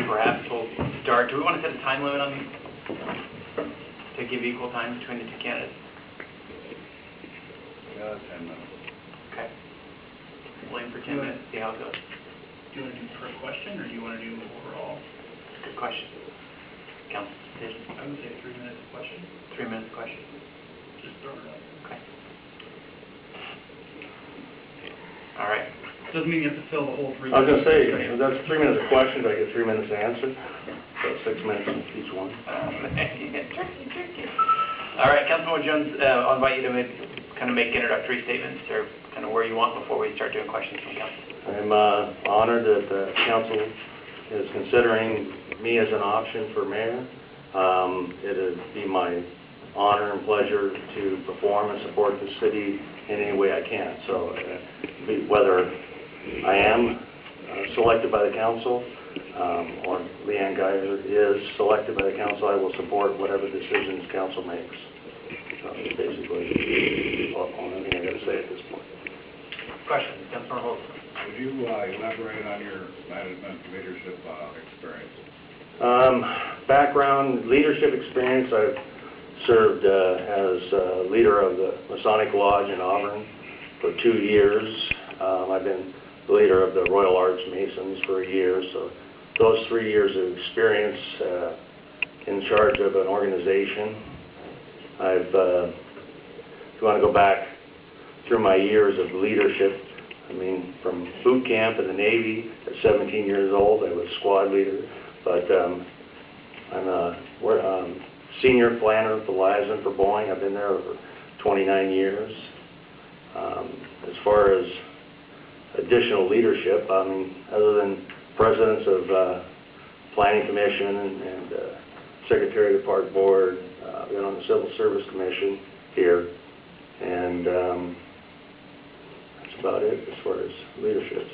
perhaps we'll start. Do we want to set a time limit on these to give equal time between the two candidates? Yeah, 10 minutes. Okay. We'll aim for 10 minutes, see how it goes. Do you want to do per question, or do you want to do overall? Good question. Council decision. I would say 3 minutes a question. 3 minutes a question. Just throw it out. Okay. All right. Doesn't mean you have to fill the whole 3 minutes. I was going to say, that's 3 minutes of questions, I get 3 minutes to answer, so 6 minutes each one. Tricky. All right, Councilman Jones, I'll invite you to kind of make introductory statements or kind of where you want before we start doing questions from council. I'm honored that the council is considering me as an option for mayor. It would be my honor and pleasure to perform and support the city in any way I can. So whether I am selected by the council or Leanne Guier is selected by the council, I will support whatever decisions council makes. So basically all I think I got to say at this point. Questions, Councilman Hulsey. Would you elaborate on your management leadership experience? Background, leadership experience, I've served as leader of the Masonic Lodge in Auburn for 2 years. I've been the leader of the Royal Arch Masons for a year, so those 3 years of experience in charge of an organization. If you want to go back through my years of leadership, I mean, from boot camp in the Navy at 17 years old, I was squad leader, but I'm a senior planner for Liaison for Boeing. I've been there for 29 years. As far as additional leadership, I mean, other than presidents of Planning Commission and Secretary of the Park Board, been on the Civil Service Commission here, and that's about it as far as leadership.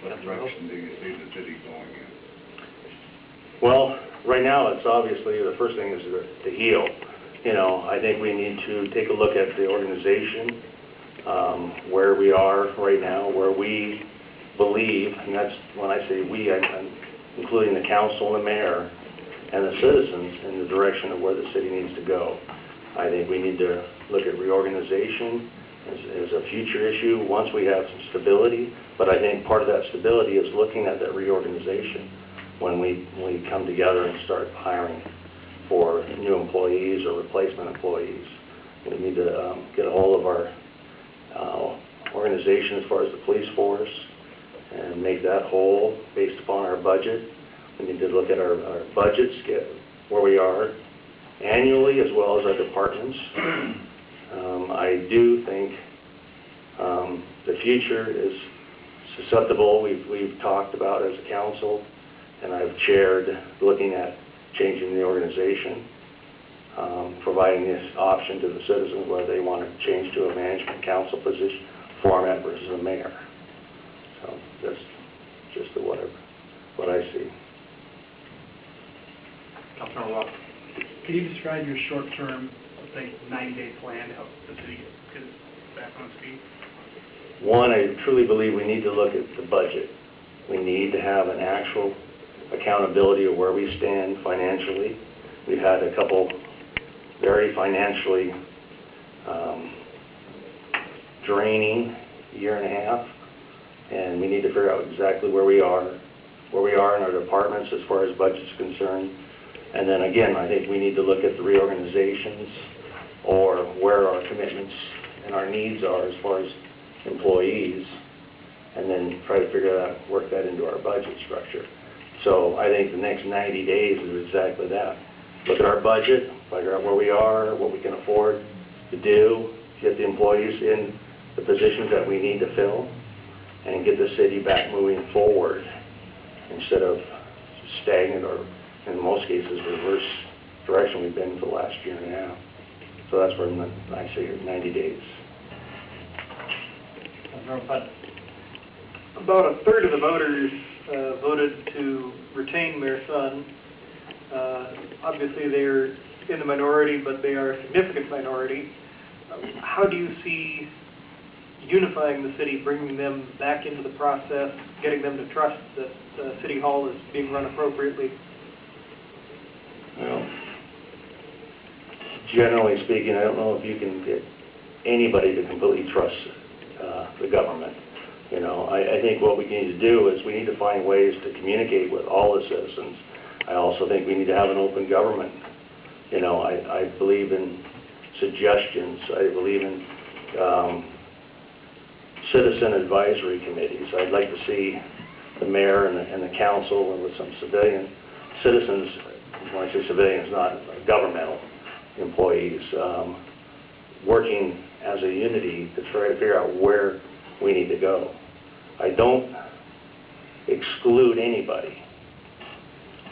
What direction do you see the city going in? Well, right now it's obviously the first thing is to heal. You know, I think we need to take a look at the organization, where we are right now, where we believe, and that's when I say we, I'm including the council and the mayor and the citizens in the direction of where the city needs to go. I think we need to look at reorganization as a future issue once we have some stability, but I think part of that stability is looking at that reorganization when we come together and start hiring for new employees or replacement employees. We need to get a hold of our organization as far as the police force and make that whole based upon our budget. We need to look at our budgets, get where we are annually as well as our departments. I do think the future is susceptible. We've talked about as a council, and I've chaired looking at changing the organization, providing this option to the citizens whether they want to change to a management council position format versus a mayor. So that's just what I see. Councilman Walker. Can you describe your short-term, let's say, 90-day plan to help the city get back on its feet? One, I truly believe we need to look at the budget. We need to have an actual accountability of where we stand financially. We've had a couple very financially draining year and a half, and we need to figure out exactly where we are in our departments as far as budget's concerned. And then again, I think we need to look at the reorganizations or where our commitments and our needs are as far as employees, and then try to figure out, work that into our budget structure. So I think the next 90 days is exactly that. Look at our budget, figure out where we are, what we can afford to do, get the employees in the positions that we need to fill, and get the city back moving forward instead of stagnant or, in most cases, reverse direction we've been for the last year and a half. So that's where I say 90 days. About a third of the voters voted to retain Mayor Sun. Obviously, they're in the minority, but they are a significant minority. How do you see unifying the city, bringing them back into the process, getting them to trust that City Hall is being run appropriately. Well, generally speaking, I don't know if you can get anybody to completely trust the government. You know, I think what we need to do is we need to find ways to communicate with all the citizens. I also think we need to have an open government. You know, I believe in suggestions. I believe in citizen advisory committees. I'd like to see the mayor and the council and with some citizens, when I say civilians, not governmental employees, working as a unity to try to figure out where we need to go. I don't exclude anybody.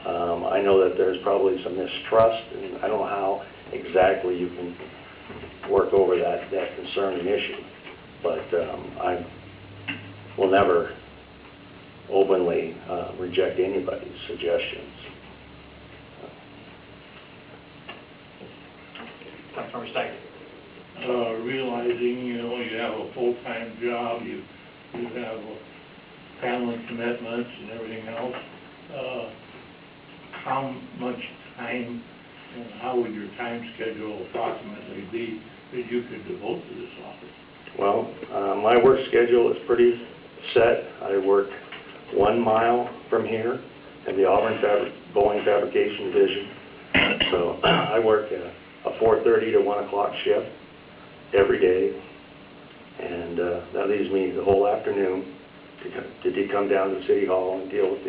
I know that there's probably some mistrust, and I don't know how exactly you can work over that concerning issue. But I will never openly reject anybody's suggestions. Councilmember Steiger. Realizing, you know, you have a full-time job, you have family commitments and everything else, how much time and how would your time schedule approximately be that you could devote to this office? Well, my work schedule is pretty set. I work 1 mile from here in the Auburn Bowling Fabrication Division. So I work a 4:30 to 1 o'clock shift every day, and that leaves me the whole afternoon to come down to City Hall and deal with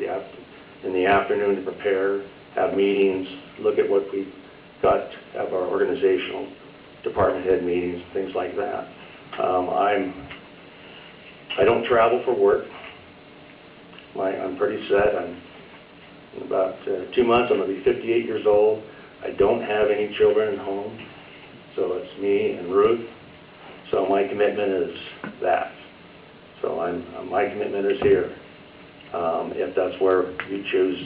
in the afternoon to prepare, have meetings, look at what we've got, have our organizational department head meetings, things like that. I don't travel for work. I'm pretty set. In about 2 months, I'm going to be 58 years old. I don't have any children at home, so it's me and Ruth. So my commitment is that. So my commitment is here, if that's where you choose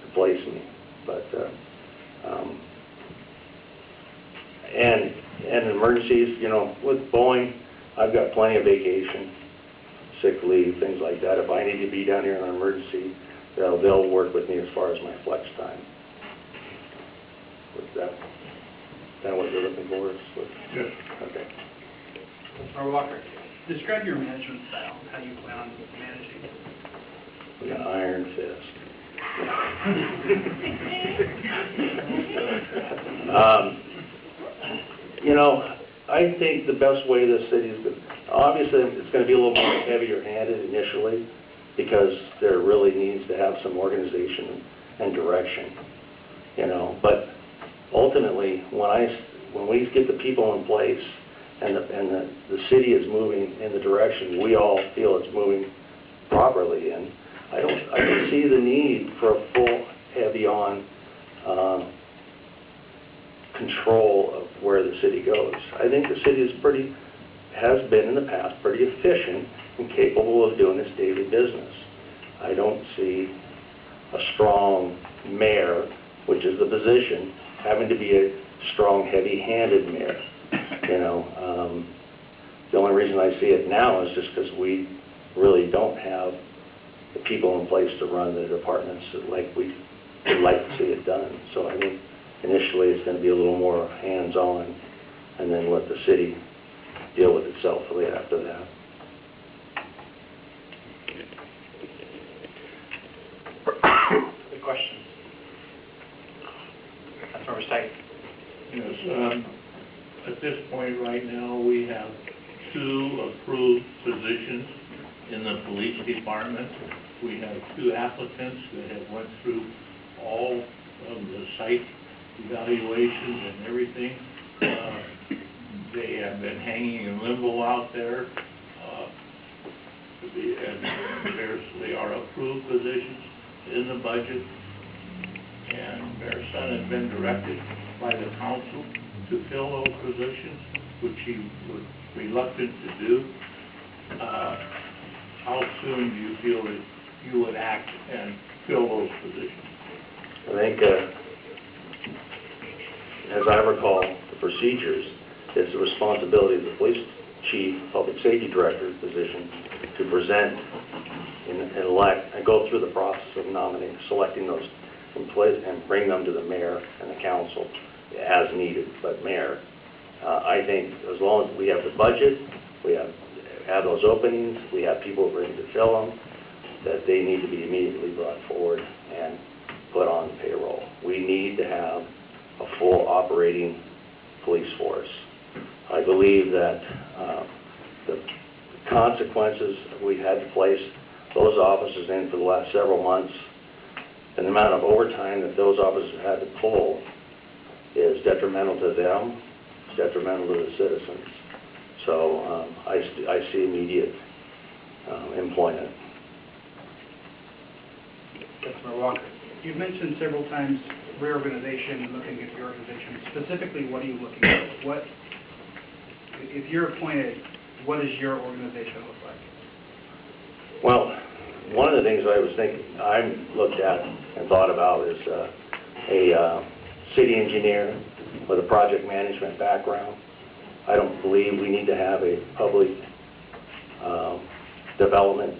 to place me. But and emergencies, you know, with Boeing, I've got plenty of vacation, sick leave, things like that. If I need to be down here in an emergency, they'll work with me as far as my flex time. Is that kind of what you're looking for? Yes. Okay. Councilmember Walker. Describe your management style, how you plan on managing. With an iron fist. You know, I think the best way this city is going to, obviously it's going to be a little more heavier-handed initially because there really needs to have some organization and direction, you know. But ultimately, when we get the people in place and the city is moving in the direction we all feel it's moving properly in, I don't see the need for a full heavy-on control of where the city goes. I think the city has been in the past pretty efficient and capable of doing its daily business. I don't see a strong mayor, which is the position, having to be a strong, heavy-handed mayor. You know, the only reason I see it now is just because we really don't have the people in place to run the departments like we would like to see it done. So I think initially it's going to be a little more hands-on, and then let the city deal with itself after that. Good question. Councilmember Steiger. Yes, at this point right now, we have 2 approved positions in the police department. We have 2 applicants that have went through all of the site evaluations and everything. They have been hanging in limbo out there. They are approved positions in the budget, and Mayor Sun has been directed by the council to fill those positions, which he was reluctant to do. How soon do you feel that you would act and fill those positions? I think, as I recall, the procedures, it's the responsibility of the police chief, public safety director position to present and elect, and go through the process of nominating, selecting those employees and bring them to the mayor and the council as needed. But mayor, I think as long as we have the budget, we have those openings, we have people ready to fill them, that they need to be immediately brought forward and put on payroll. We need to have a full operating police force. I believe that the consequences we've had to place those officers in for the last several months and the amount of overtime that those officers have had to pull is detrimental to them, it's detrimental to the citizens. So I see immediate employment. Councilor Walker. You've mentioned several times reorganization and looking at the organization. Specifically, what are you looking at? What, if you're appointed, what does your organization look like? Well, one of the things I looked at and thought about is a city engineer with a project management background. I don't believe we need to have a public development,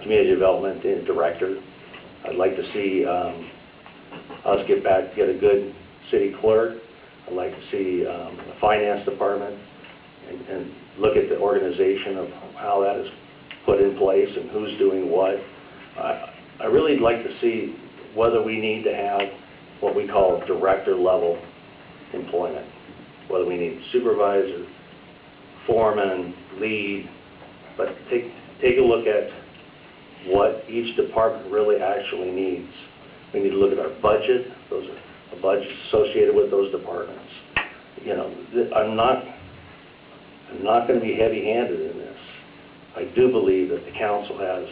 community development director. I'd like to see us get a good city clerk. I'd like to see a finance department and look at the organization of how that is put in place and who's doing what. I really like to see whether we need to have what we call director level employment, whether we need supervisor, foreman, lead, but take a look at what each department really actually needs. We need to look at our budget, those are the budgets associated with those departments. You know, I'm not going to be heavy-handed in this. I do believe that the council has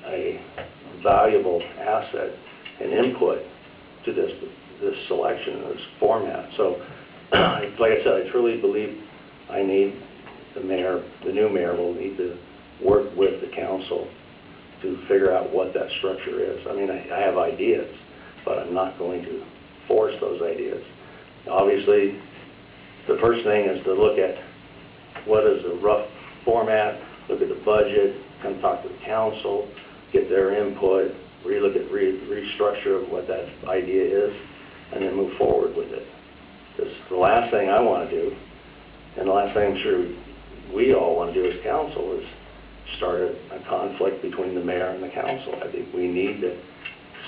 a valuable asset and input to this selection, this format. So, like I said, I truly believe I need the new mayor will need to work with the council to figure out what that structure is. I mean, I have ideas, but I'm not going to force those ideas. Obviously, the first thing is to look at what is the rough format, look at the budget, come talk to the council, get their input, relook at restructure of what that idea is, and then move forward with it. Because the last thing I want to do, and the last thing I'm sure we all want to do as council, is start a conflict between the mayor and the council. I think we need to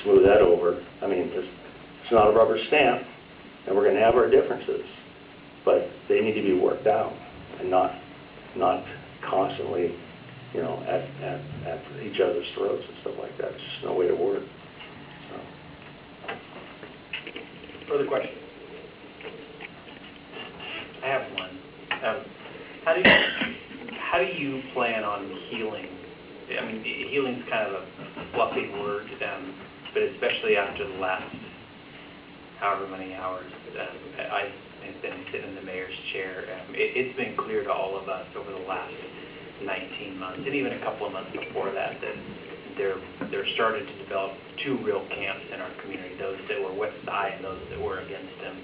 smooth that over. I mean, it's not a rubber stamp, and we're going to have our differences, but they need to be worked out and not constantly, you know, at each other's throats and stuff like that. It's just no way to work. So. Further questions? I have one. How do you plan on healing? I mean, healing's kind of a fluffy word, but especially after the last however many hours I have been sitting in the mayor's chair. It's been clear to all of us over the last 19 months, and even a couple of months before that, that there started to develop two real camps in our community, those that were with Cy and those that were against him.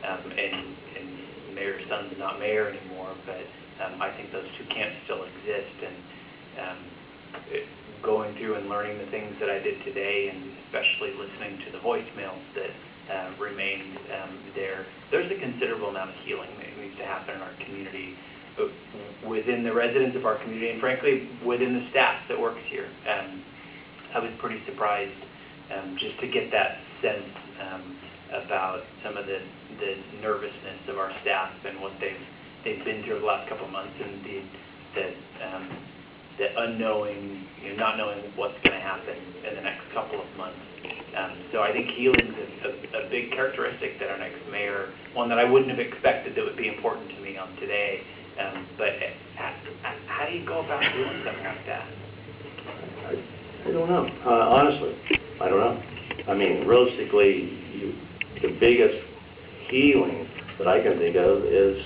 And Mayor's son's not mayor anymore, but I think those two camps still exist. And going through and learning the things that I did today, and especially listening to the voicemails that remained there's a considerable amount of healing that needs to happen in our community, within the residents of our community, and frankly, within the staff that works here. I was pretty surprised just to get that sense about some of the nervousness of our staff and what they've been through the last couple of months, and the unknowing, not knowing what's going to happen in the next couple of months. So I think healing is a big characteristic that our next mayor, one that I wouldn't have expected that would be important to me on today. But how do you go about doing something like that? I don't know. Honestly, I don't know. I mean, realistically, the biggest healing that I can think of is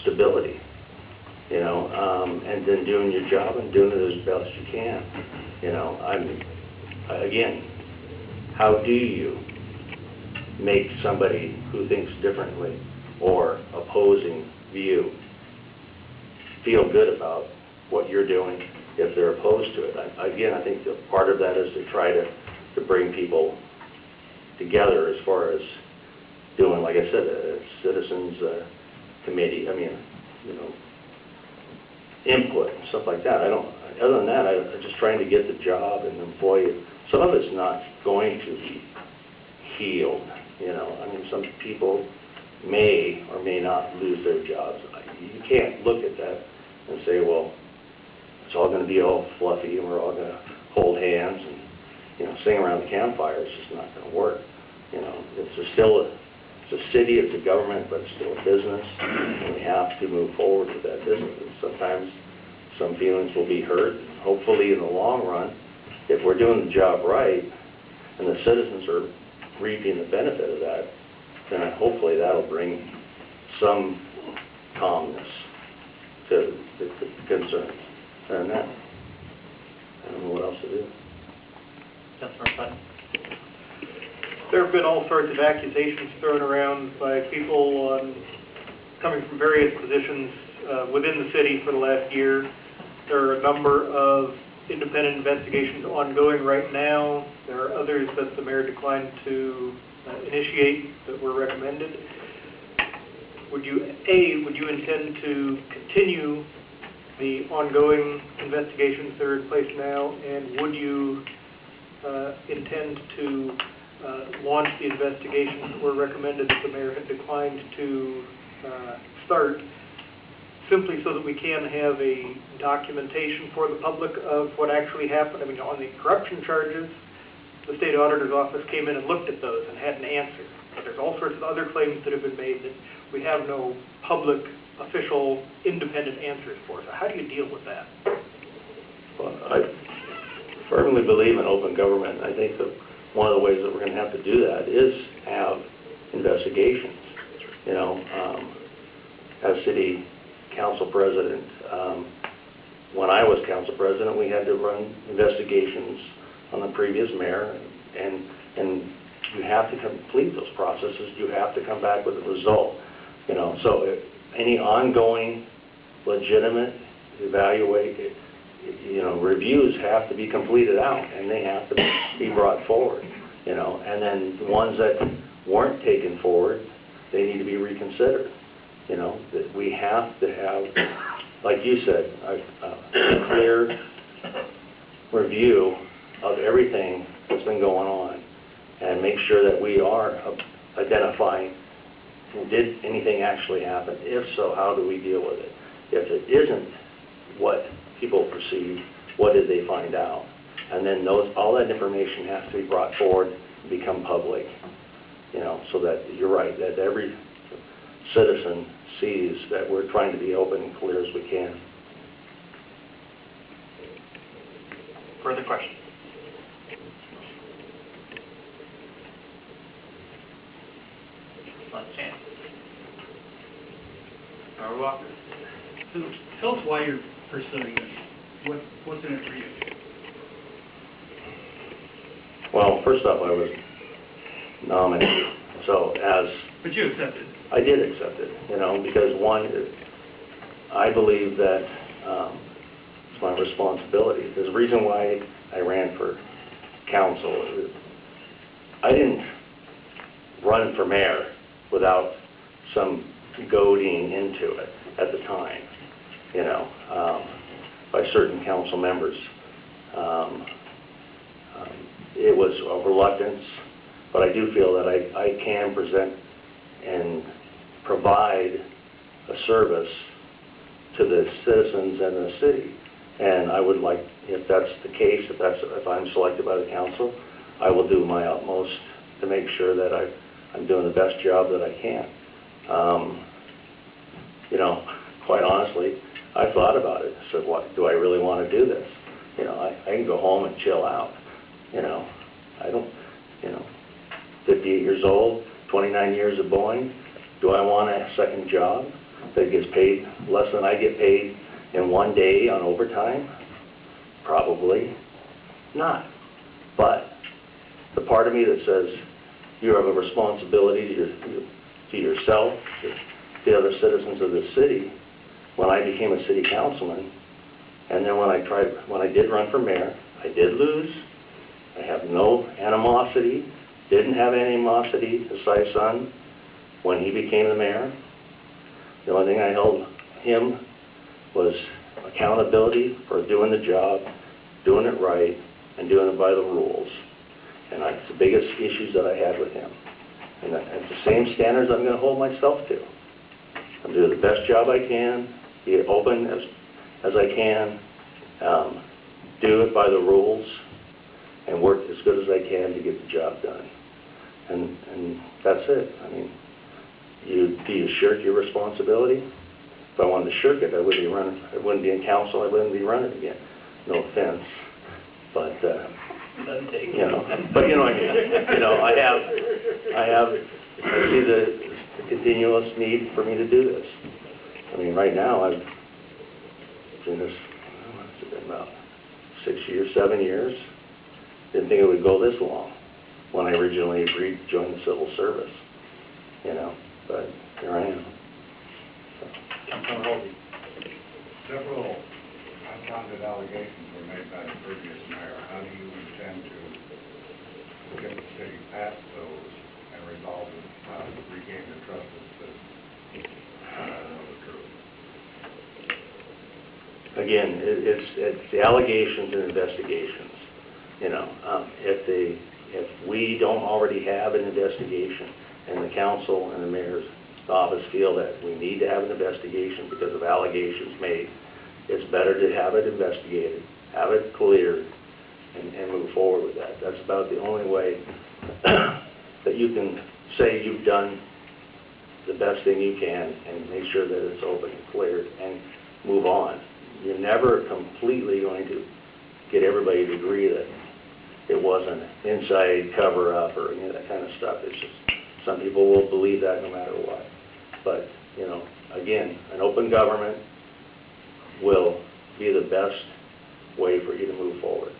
stability. And then doing your job and doing it as best you can. Again, how do you make somebody who thinks differently or opposing view feel good about what you're doing if they're opposed to it. Again, I think that part of that is to try to bring people together as far as doing, like I said, a citizens committee, I mean, you know, input and stuff like that. Other than that, I'm just trying to get the job and employ. Some of it's not going to be healed, you know. I mean, some people may or may not lose their jobs. You can't look at that and say, well, it's all going to be all fluffy and we're all going to hold hands and, you know, sing around the campfire. It's just not going to work. You know, it's a city, it's a government, but it's still a business, and we have to move forward with that business. And sometimes some feelings will be hurt. Hopefully, in the long run, if we're doing the job right and the citizens are reaping the benefit of that, then hopefully that'll bring some calmness to the concerns. And that, I don't know what else to do. Councilor Putnam. There have been all sorts of accusations thrown around by people coming from various positions within the city for the last year. There are a number of independent investigations ongoing right now. There are others that the mayor declined to initiate that were recommended. Would you intend to continue the ongoing investigations that are in place now, and would you intend to launch the investigations that were recommended that the mayor had declined to start, simply so that we can have a documentation for the public of what actually happened? I mean, on the corruption charges, the state auditor's office came in and looked at those and had an answer. But there's all sorts of other claims that have been made that we have no public, official, independent answers for. So how do you deal with that? Well, I firmly believe in open government. I think that one of the ways that we're going to have to do that is have investigations. You know, as city council president, when I was council president, we had to run investigations on the previous mayor, and you have to complete those processes. You have to come back with a result. You know, so any ongoing, legitimate, reviews have to be completed out, and they have to be brought forward. You know, and then the ones that weren't taken forward, they need to be reconsidered. You know, that we have to have, like you said, a clear review of everything that's been going on, and make sure that we are identifying, did anything actually happen? If so, how do we deal with it? If it isn't what people perceive, what did they find out? And then all that information has to be brought forward and become public, you know, so that you're right, that every citizen sees that we're trying to be open and clear as we can. Further questions? Last chance. Member Walker. So tell us why you're pursuing this. What's in it for you? Well, first off, I was nominated, so But you accepted. I did accept it, you know, because one, I believe that it's my responsibility. There's a reason why I ran for council. I didn't run for mayor without some goading into it at the time, you know, by certain council members. It was a reluctance, but I do feel that I can present and provide a service to the citizens and the city. And I would like, if that's the case, if I'm selected by the council, I will do my utmost to make sure that I'm doing the best job that I can. You know, quite honestly, I thought about it. I said, what, do I really want to do this? You know, I can go home and chill out. You know, I don't, you know, 58 years old, 29 years of Boeing. Do I want a second job that gets paid less than I get paid in one day on overtime? Probably not. But the part of me that says you have a responsibility to yourself, to the other citizens of the city, when I became a city councilman, and then when I did run for mayor, I did lose. I have no animosity, didn't have animosity to Cy's son when he became the mayor. The only thing I held him was accountability for doing the job, doing it right, and doing it by the rules. And that's the biggest issues that I had with him. And that's the same standards I'm going to hold myself to. I'm doing the best job I can, be open as I can, do it by the rules, and work as good as I can to get the job done. And that's it. I mean, do you shirk your responsibility? If I wanted to shirk it, I wouldn't be in council, I wouldn't be running again. No offense, but I see the continuous need for me to do this. I mean, right now I've been this, what's it been, about 6 years, 7 years. Didn't think it would go this long when I originally agreed to join the civil service, but here I am. Councilman Hulsey. Several unfounded allegations were made by the previous mayor. How do you intend to get the city past those and resolve them, regain the trust of the citizens? Know the truth. Again, it's the allegations and investigations. If we don't already have an investigation, and the council and the mayor's office feel that we need to have an investigation because of allegations made, it's better to have it investigated, have it cleared, and move forward with that. That's about the only way that you can say you've done the best thing you can and make sure that it's open and cleared and move on. You're never completely going to get everybody to agree that it wasn't inside cover-up or any of that kind of stuff. It's just some people will believe that no matter what. But, again, an open government will be the best way for you to move forward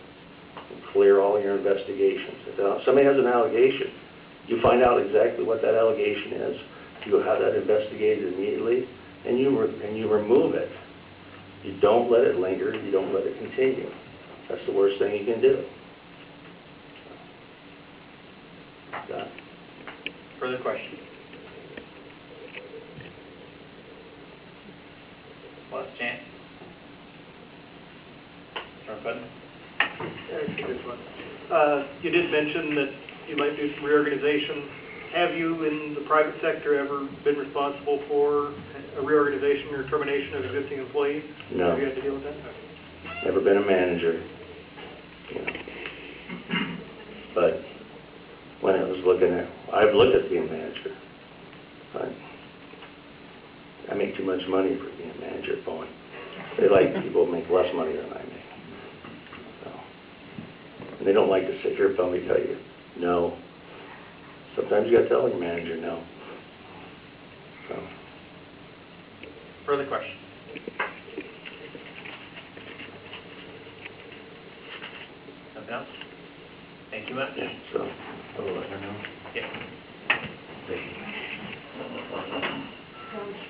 and clear all your investigations. If somebody has an allegation, you find out exactly what that allegation is. You have that investigated immediately, and you remove it. You don't let it linger. You don't let it continue. That's the worst thing you can do. Further questions? Last chance. Mr. Putnam? Actually, this one. You did mention that you might do some reorganization. Have you, in the private sector, ever been responsible for a reorganization or termination of existing employees? No. Have you had to deal with that? Never been a manager. But when I was I've looked at being a manager, but I make too much money for being a manager at Boeing. They like people who make less money than I make. So, and they don't like to sit here and tell you no. Sometimes you got to tell your manager no. So. Further questions? Nothing else? Thank you, Matt. Yeah, so I'll let her know. Yeah. Thank you.